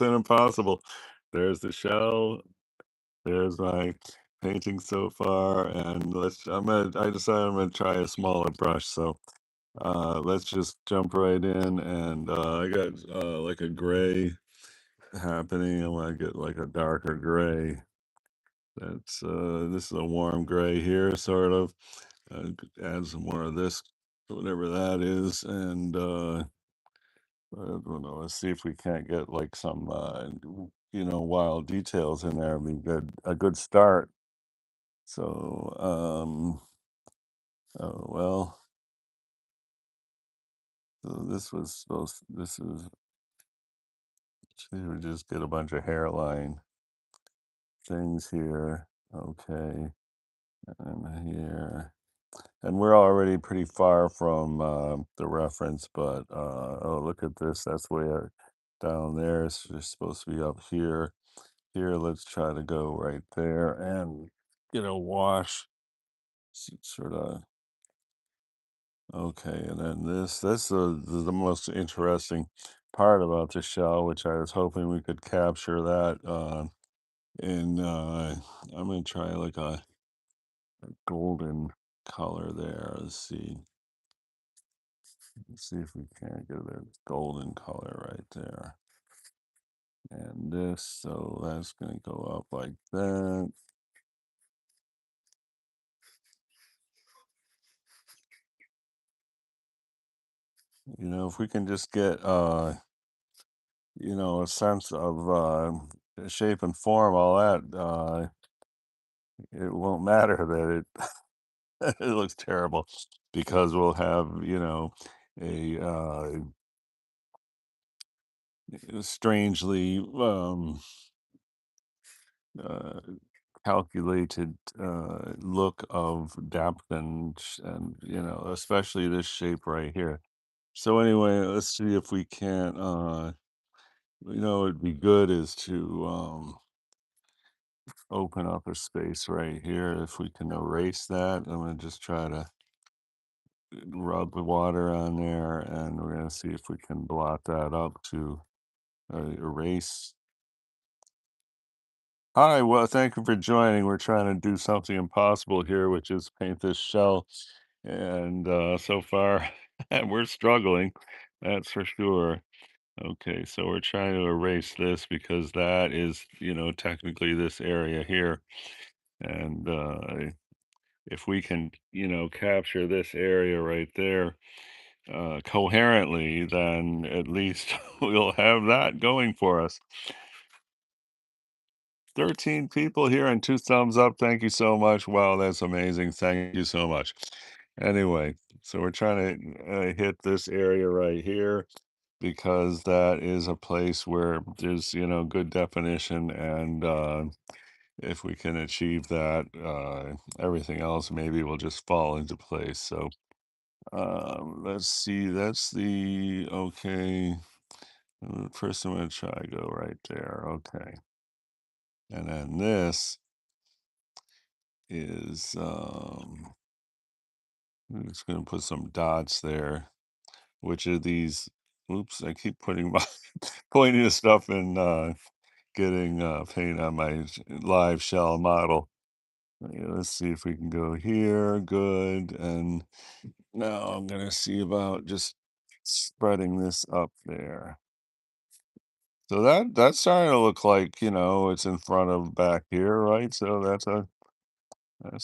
Mission Impossible. There's the shell. There's my painting so far, and I decided I'm gonna try a smaller brush, so let's just jump right in, and I got like a gray happening. I want to get like a darker gray. This is a warm gray here, sort of. Add some more of this, whatever that is, and I don't know. Let's see if we can't get like some wild details in there. Be a good start. So oh well. So this was supposed. This is. See, we just get a bunch of hairline things here. Okay, and here. And we're already pretty far from the reference, but oh, look at this. That's way down there. It's just supposed to be up here. Here, let's try to go right there and get a wash. Sort of. Okay, and then this is the most interesting part about the shell, which I was hoping we could capture that. In I'm gonna try like a golden color there. Let's see if we can't get a golden color right there. And this, so that's gonna go up like that. If we can just get a sense of shape and form, all that, it won't matter that it it looks terrible because we'll have, a strangely uh, calculated look of depth and especially this shape right here. So anyway, let's see if we can it'd be good is to open up a space right here. If we can erase that, I'm gonna just try to rub the water on there, and we're gonna see if we can blot that up to erase. Hi, well, thank you for joining. We're trying to do something impossible here, which is paint this shell. And so far, we're struggling, that's for sure. Okay, so we're trying to erase this because that is, technically this area here. And if we can, capture this area right there coherently, then at least we'll have that going for us. 13 people here and 2 thumbs up. Thank you so much. Wow, that's amazing. Thank you so much. Anyway, so we're trying to hit this area right here because that is a place where there's, good definition. And if we can achieve that, everything else maybe will just fall into place. So let's see. That's the okay. First, I'm going to try go right there. Okay. And then this is I'm just gonna put some dots there. Which of these oops, I keep putting my pointing to stuff and getting paint on my live shell model. Yeah, let's see if we can go here. Good. And now I'm gonna see about just spreading this up there. So that's starting to look like, it's in front of back here, right? So that's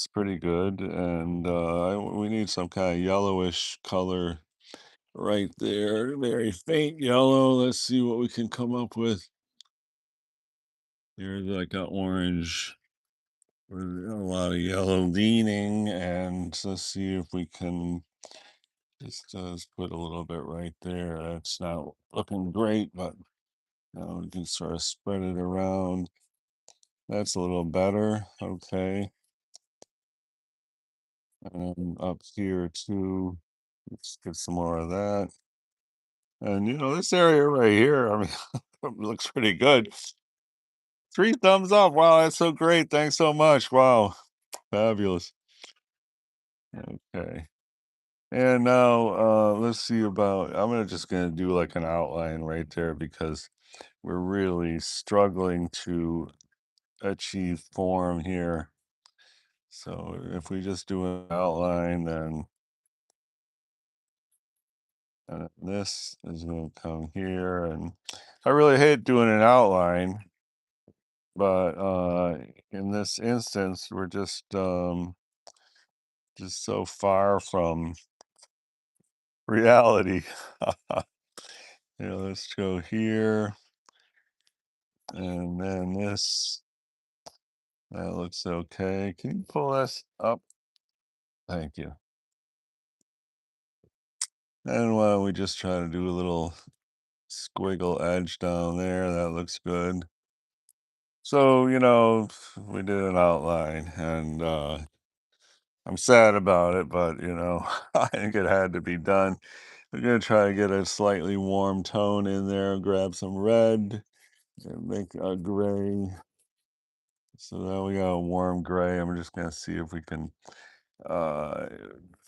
pretty good. And we need some kind of yellowish color right there. Very faint yellow. Let's see what we can come up with. Here's like an orange with a lot of yellow leaning. And let's see if we can just put a little bit right there. That's not looking great, but we can sort of spread it around. That's a little better. Okay. And up here too. Let's get some more of that. And this area right here, I mean, looks pretty good. 3 thumbs up. Wow, that's so great. Thanks so much. Wow, fabulous. Okay. And now let's see about I'm just gonna do like an outline right there because we're really struggling to achieve form here. So if we just do an outline, then this is going to come here. And I really hate doing an outline, but in this instance, we're just so far from reality. Let's go here, and then this. That looks okay. Can you pull this up? Thank you. And why don't we just try to do a little squiggle edge down there? That looks good. So, we did an outline, and I'm sad about it, but I think it had to be done. We're gonna try to get a slightly warm tone in there, grab some red and make a gray. So now we got a warm gray. I'm just gonna see if we can uh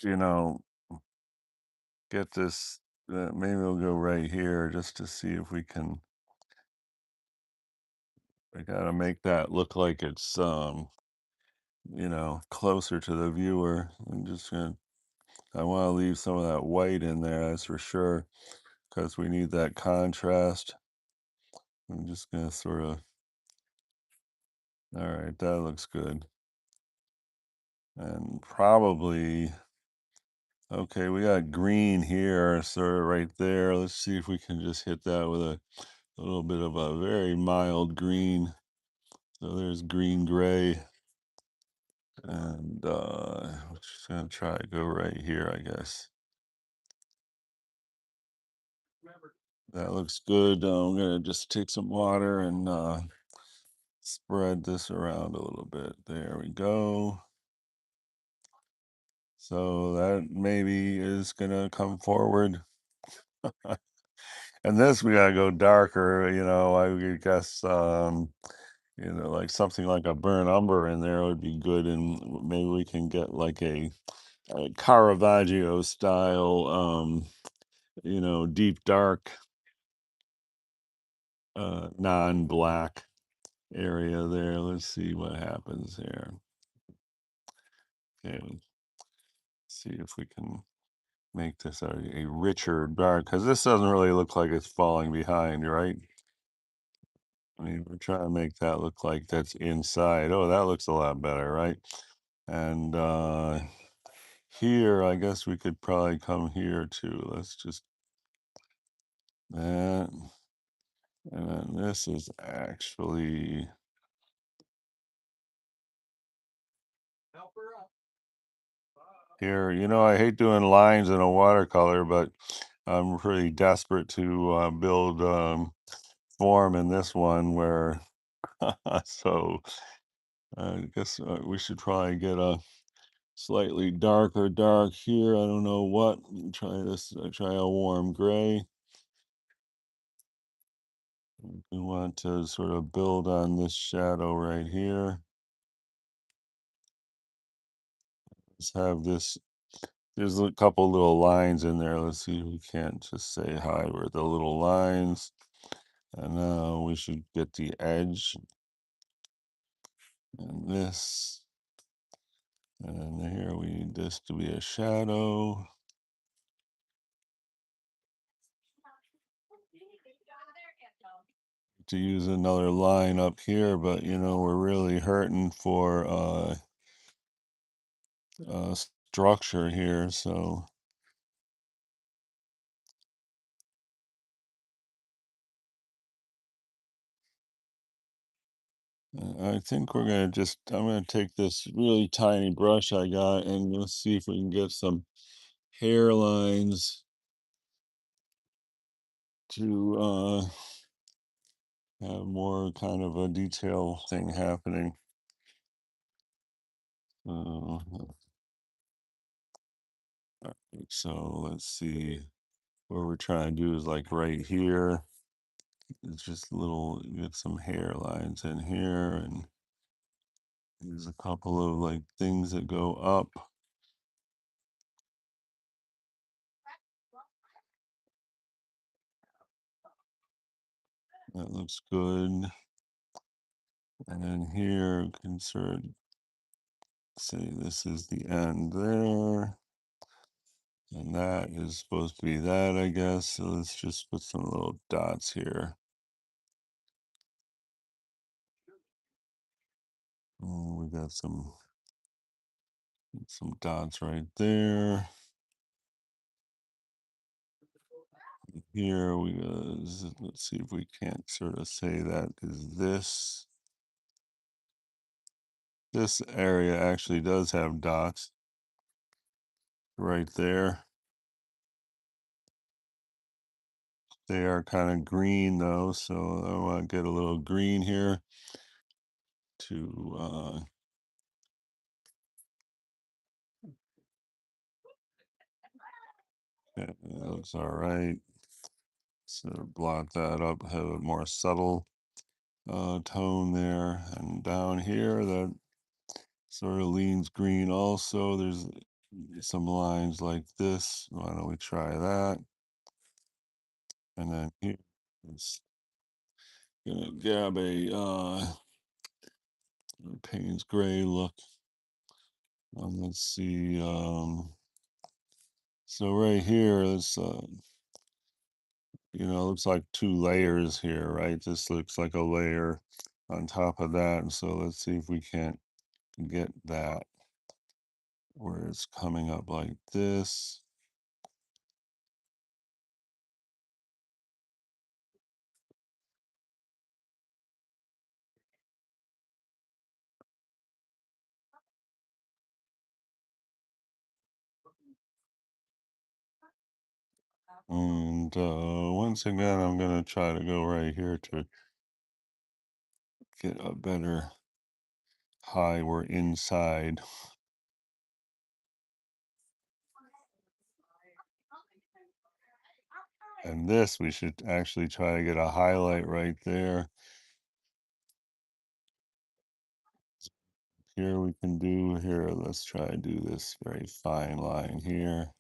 you know get this, maybe we'll go right here just to see if we can. I gotta make that look like it's closer to the viewer. I want to leave some of that white in there, that's for sure, because we need that contrast. I'm just gonna sort of, all right, that looks good. And probably, okay, we got green here, sort of right there. Let's see if we can just hit that with a little bit of a very mild green. So there's green gray. And we're just gonna try to go right here, I guess. That looks good. I'm gonna just take some water and spread this around a little bit. There we go. So that maybe is gonna come forward. And this we gotta go darker, I would guess like something like a burnt umber in there would be good, and maybe we can get like a Caravaggio style deep dark non-black area there. Let's see what happens here. Okay, let's see if we can make this a richer dark, because this doesn't really look like it's falling behind, right? I mean, we're trying to make that look like that's inside. Oh, that looks a lot better, right? And here, I guess we could probably come here too. Let's just that. And then this is actually here. I hate doing lines in a watercolor, but I'm pretty desperate to build form in this one where so I guess we should probably get a slightly darker dark here. I don't know what. Try this. Try a warm gray. We want to sort of build on this shadow right here. Let's have this. There's a couple little lines in there. Let's see if we can't just say hi with the little lines. And now we should get the edge and this. And then here we need this to be a shadow. To use another line up here, but we're really hurting for structure here. So I think I'm gonna take this really tiny brush I got, and let's see if we can get some hairlines to have more kind of a detail thing happening. Uh, so let's see. What we're trying to do is like right here. It's just get some hairlines in here, and there's a couple of like things that go up. That looks good. And then here, insert, say this is the end there. And that is supposed to be that, I guess. So let's just put some little dots here. Oh, we got some dots right there. Here we go. Let's see if we can't sort of say that is this. This area actually does have dots right there. They are kind of green though, so I want to get a little green here to yeah, that looks all right. So blot that up, have a more subtle tone there. And down here that sort of leans green also. There's some lines like this. Why don't we try that? And then here, it's gonna grab a Payne's gray look. Let's see. So right here, it's looks like two layers here, right? This looks like a layer on top of that. And so let's see if we can't get that where it's coming up like this. And once again, I'm gonna try to go right here to get a better high. We're inside. And this, we should actually try to get a highlight right there. Here we can do here. Let's try to do this very fine line here.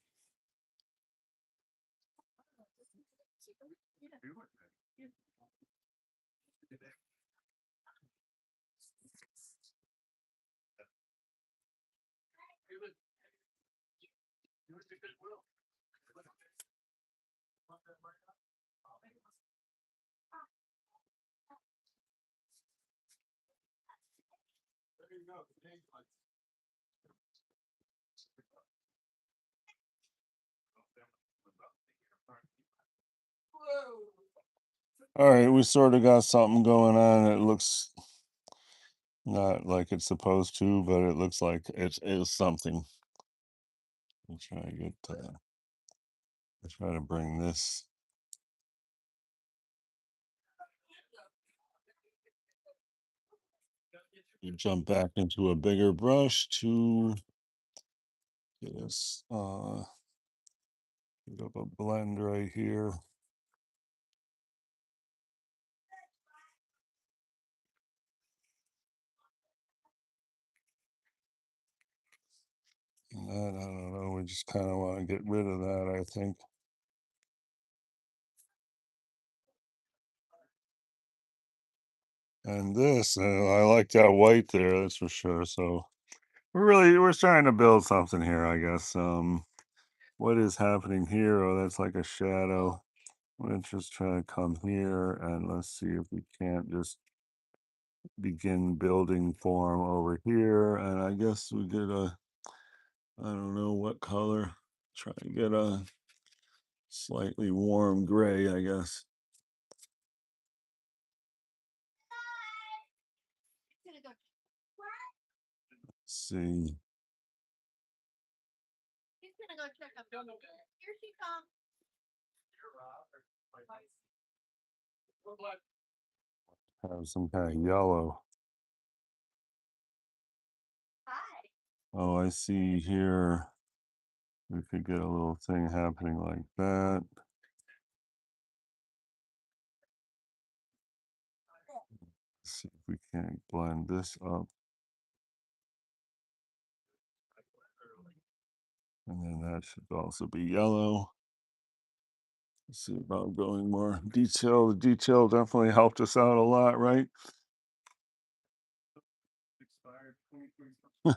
All right, we sort of got something going on. It looks not like it's supposed to, but it looks like it is something. Let's try to get, let's try to bring this. You jump back into a bigger brush to get us, get up a blend right here. And that, I don't know, we just kind of want to get rid of that, I think. And this, I like that white there, that's for sure. So we're trying to build something here, I guess. What is happening here? Oh, that's like a shadow. Let's just try to come here and let's see if we can't just begin building form over here. And I guess we get I don't know what color. Try to get a slightly warm gray, I guess. Let's see. Have some kind of yellow. Oh, I see here. We could get a little thing happening like that. Let's see if we can't blend this up. And then that should also be yellow. Let's see about going more detail. The detail definitely helped us out a lot, right?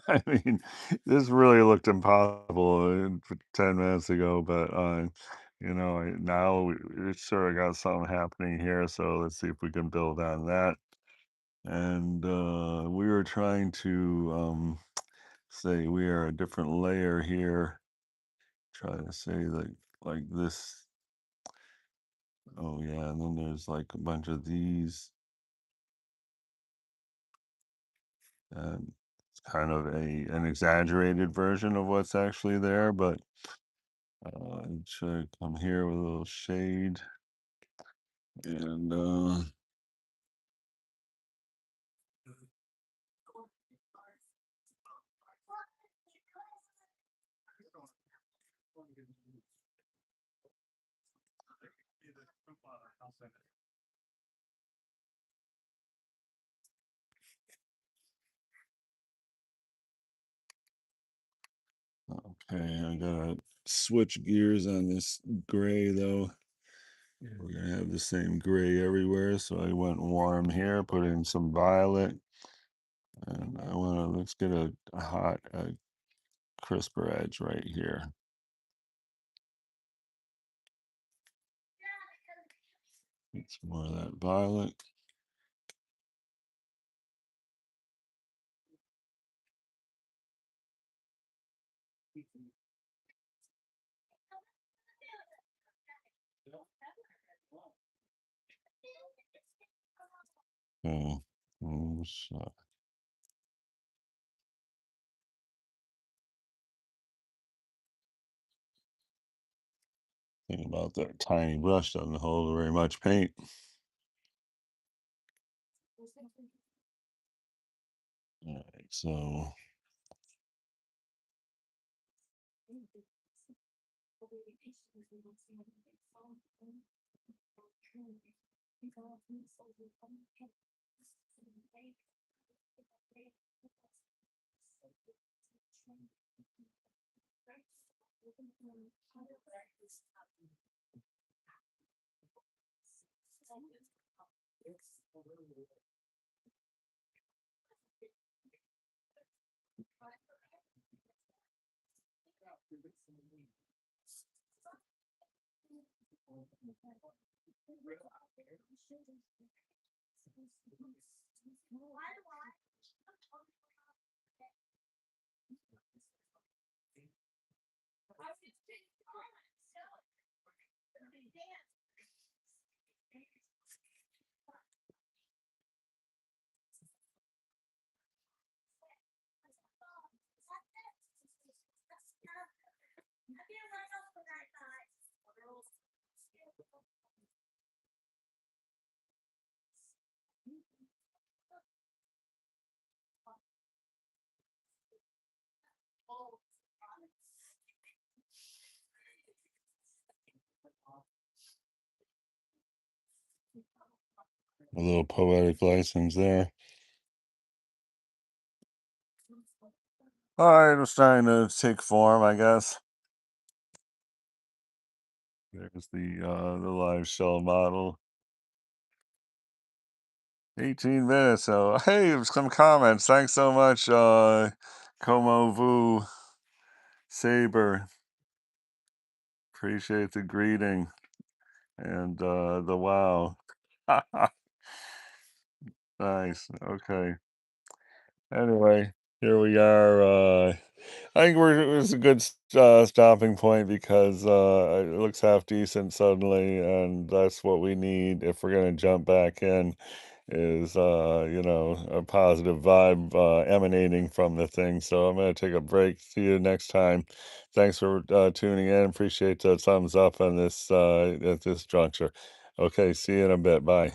I mean, this really looked impossible 10 minutes ago, but now we sort of got something happening here. So let's see if we can build on that. And we were trying to say we are a different layer here. Try to say like this. Oh yeah, and then there's like a bunch of these, and it's kind of an exaggerated version of what's actually there, but it should come here with a little shade, and okay, I gotta switch gears on this gray though. We're gonna have the same gray everywhere, so I went warm here, put in some violet, and let's get a hot, crisper edge right here. Get some more of that violet. Okay. Thing about that tiny brush doesn't hold very much paint. All right, so a little poetic license there. All right, it's starting to take form, I guess. There's the live shell model. 18 minutes. So hey, some comments. Thanks so much, Como Vu Saber. Appreciate the greeting and the wow. Nice. Okay. Anyway, here we are. I think it was a good stopping point because it looks half decent suddenly, and that's what we need if we're gonna jump back in. Is a positive vibe emanating from the thing. So I'm gonna take a break. See you next time. Thanks for tuning in. Appreciate the thumbs up on this at this juncture. Okay, see you in a bit. Bye.